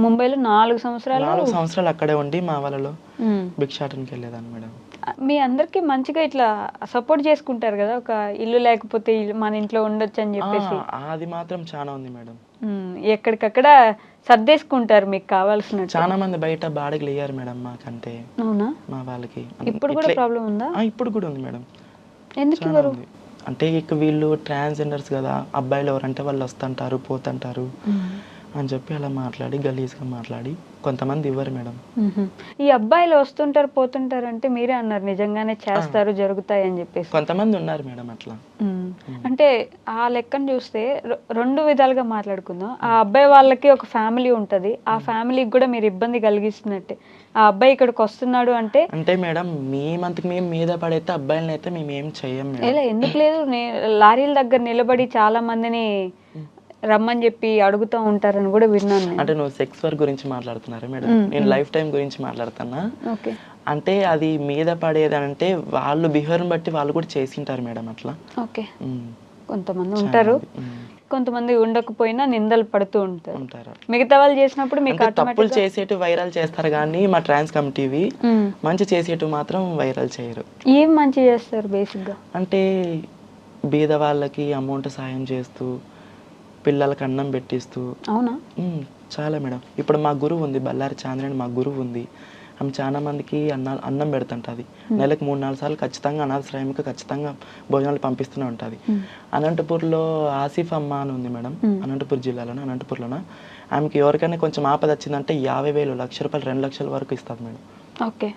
ముంబైలో 4 సంవత్సరాలు 4 సంవత్సరాలు అక్కడే ఉండి మా వాళ్ళలో ఉమ్. భిక్షాటనకి వెళ్ళేదాన్ని మేడం. మీ అందరికి మంచిగా ఇట్లా సపోర్ట్ చేసుకుంటారు కదా, ఒక ఇల్లు లేకపోతే మన ఇంట్లో ఉండొచ్చు అని చెప్పేసి. అది మాత్రం చాలా ఉంది మేడం. ఎక్కడికక్కడ సర్దేసుకుంటారు మీకు కావాల్సినట్టు. చాలా మంది బయట బాడీలు వేయారు మేడం మాకంటే. అవునా? మా వాళ్ళకి ఇప్పుడు కూడా ప్రాబ్లం ఉందా? ఇప్పుడు కూడా ఉంది మేడం. ఎందుకు చాలా ఇవ్వరు? ఉంది. అంటే ఇక వీళ్ళు ట్రాన్స్జెండర్స్ కదా, అబ్బాయిలు ఎవరంటే వాళ్ళు వస్తుంటారు పోతుంటారు అని చెప్పి అలా మాట్లాడి గలీజ్గా మాట్లాడి కొంతమంది ఇవ్వరు మేడం. ఈ అబ్బాయిలు వస్తుంటారు పోతుంటారు అంటే మీరే అన్నారు నిజంగానే చేస్తారు జరుగుతాయి అని చెప్పేసి. కొంతమంది ఉన్నారు మేడం అట్లా. అంటే ఆ లెక్కను చూస్తే రెండు విధాలుగా మాట్లాడుకుందాం. ఆ అబ్బాయి వాళ్ళకి ఒక ఫ్యామిలీ ఉంటది, ఆ ఫ్యామిలీకి కూడా మీరు ఇబ్బంది కలిగిస్తున్నట్టే. ఆ అబ్బాయి ఇక్కడికి వస్తున్నాడు అంటే మేడం మేమంతకు మేము మీద పడైతే అబ్బాయిలని అయితే మేము ఏం చెయ్యం మేడం. ఎందుకు లేదు, లారీల దగ్గర నిలబడి చాలా మందిని రమ్మని చెప్పి అడుగుతూ ఉంటారని కూడా విన్నాను. అంటే నువ్వు సెక్స్ వర్క్ గురించి మాట్లాడుతున్నారా మేడం? నేను లైఫ్ టైం గురించి మాట్లాడుతున్నా. అంటే అది మీద పడేది అంటే వాళ్ళు బిహేవియర్ బట్టి వాళ్ళు కూడా చేసింటారు మేడం అట్లా. ఓకే, కొంతమంది ఉంటారు, కొంతమంది ఉండకపోయినా నిందలు పడుతూ ఉంటారు. మిగతా వాళ్ళు చేసినప్పుడు మీకు తప్పులు చేసేటు వైరల్ చేస్తారు కానీ మా ట్రాన్స్ కమిటీవి మంచి చేసేటు మాత్రం వైరల్ చేయరు. ఏం మంచి చేస్తారు బేసిక్ గా అంటే బీద వాళ్ళకి అమౌంట్ సాయం చేస్తూ పిల్లలకి అన్నం పెట్టిస్తూ. అవునా? చాలా మేడం. ఇప్పుడు మా గురువు ఉంది, బల్లారి చాంద్రని మా గురువు ఉంది. ఆమె చాలా మందికి అన్నం పెడుతుంటుంది. నెలకు 3-4 సార్లు ఖచ్చితంగా అనాథాశ్రయంకి ఖచ్చితంగా భోజనాలు పంపిస్తూనే ఉంటుంది. అనంతపూర్లో ఆసిఫ్ అమ్మ అని ఉంది మేడం, అనంతపూర్ జిల్లాలోనే అనంతపూర్లోన. ఆమెకి ఎవరికైనా కొంచెం ఆపద వచ్చిందంటే 50,000, 1,00,000 రూపాయలు, 2 లక్షల వరకు ఇస్తుంది మేడం. ఓకే.